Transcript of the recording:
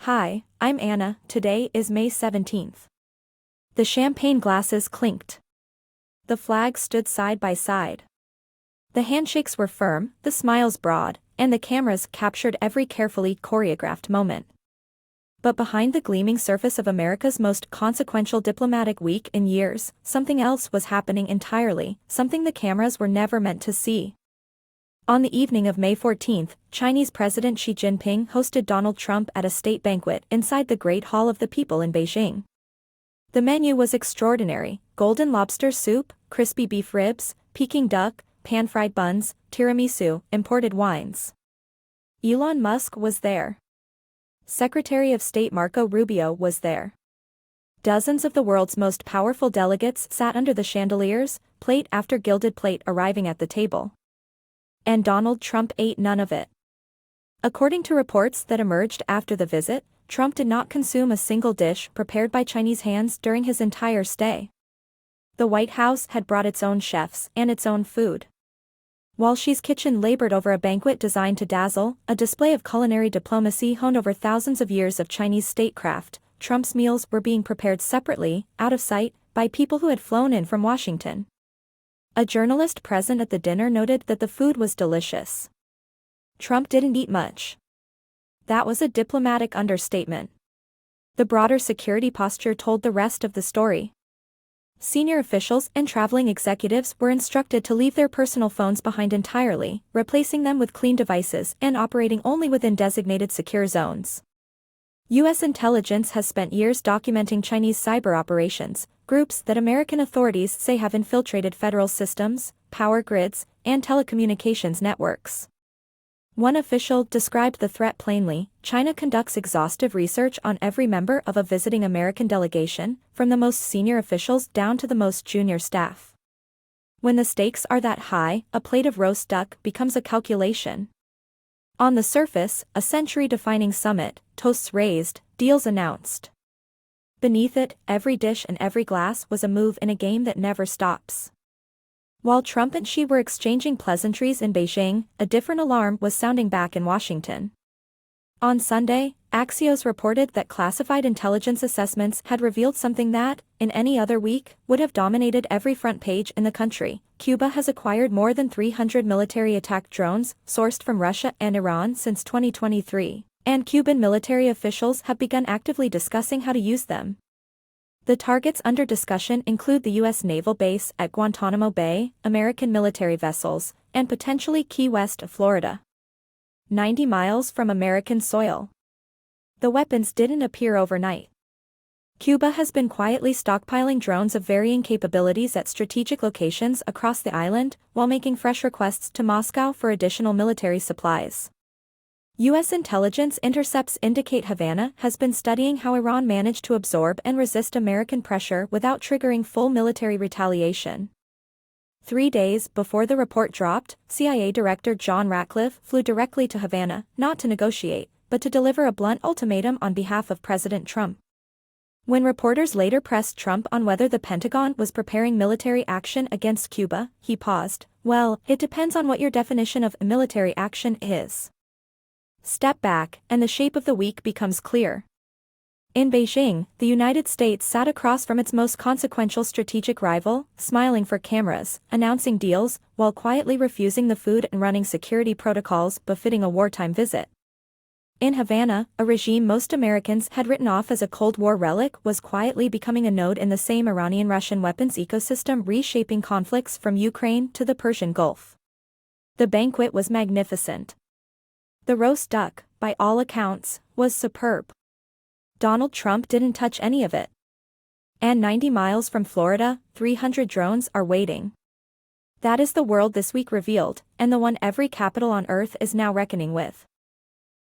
Hi, I'm Anna. Today is May 17th. The champagne glasses clinked. The flags stood side by side. The handshakes were firm, the smiles broad, and the cameras captured every carefully choreographed moment. But behind the gleaming surface of America's most consequential diplomatic week in years, something else was happening entirely, something the cameras were never meant to see. On the evening of May 14, Chinese President Xi Jinping hosted Donald Trump at a state banquet inside the Great Hall of the People in Beijing. The menu was extraordinary: golden lobster soup, crispy beef ribs, Peking duck, pan-fried buns, tiramisu, imported wines. Elon Musk was there. Secretary of State Marco Rubio was there. Dozens of the world's most powerful delegates sat under the chandeliers, plate after gilded plate arriving at the table. And Donald Trump ate none of it. According to reports that emerged after the visit, Trump did not consume a single dish prepared by Chinese hands during his entire stay. The White House had brought its own chefs and its own food. While Xi's kitchen labored over a banquet designed to dazzle, a display of culinary diplomacy honed over thousands of years of Chinese statecraft, Trump's meals were being prepared separately, out of sight, by people who had flown in from Washington. A journalist present at the dinner noted that the food was delicious. Trump didn't eat much. That was a diplomatic understatement. The broader security posture told the rest of the story. Senior officials and traveling executives were instructed to leave their personal phones behind entirely, replacing them with clean devices and operating only within designated secure zones. U.S. intelligence has spent years documenting Chinese cyber operations, groups that American authorities say have infiltrated federal systems, power grids, and telecommunications networks. One official described the threat plainly: China conducts exhaustive research on every member of a visiting American delegation, from the most senior officials down to the most junior staff. When the stakes are that high, a plate of roast duck becomes a calculation. On the surface, a century-defining summit, toasts raised, deals announced. Beneath it, every dish and every glass was a move in a game that never stops. While Trump and Xi were exchanging pleasantries in Beijing, a different alarm was sounding back in Washington. On Sunday, Axios reported that classified intelligence assessments had revealed something that, in any other week, would have dominated every front page in the country. Cuba has acquired more than 300 military attack drones, sourced from Russia and Iran since 2023, and Cuban military officials have begun actively discussing how to use them. The targets under discussion include the U.S. naval base at Guantanamo Bay, American military vessels, and potentially Key West of Florida. 90 miles from American soil. The weapons didn't appear overnight. Cuba has been quietly stockpiling drones of varying capabilities at strategic locations across the island, while making fresh requests to Moscow for additional military supplies. U.S. intelligence intercepts indicate Havana has been studying how Iran managed to absorb and resist American pressure without triggering full military retaliation. 3 days before the report dropped, CIA Director John Ratcliffe flew directly to Havana, not to negotiate, but to deliver a blunt ultimatum on behalf of President Trump. When reporters later pressed Trump on whether the Pentagon was preparing military action against Cuba, he paused. "Well, it depends on what your definition of military action is." Step back, and the shape of the week becomes clear. In Beijing, the United States sat across from its most consequential strategic rival, smiling for cameras, announcing deals, while quietly refusing the food and running security protocols befitting a wartime visit. In Havana, a regime most Americans had written off as a Cold War relic was quietly becoming a node in the same Iranian-Russian weapons ecosystem, reshaping conflicts from Ukraine to the Persian Gulf. The banquet was magnificent. The roast duck, by all accounts, was superb. Donald Trump didn't touch any of it. And 90 miles from Florida, 300 drones are waiting. That is the world this week revealed, and the one every capital on Earth is now reckoning with.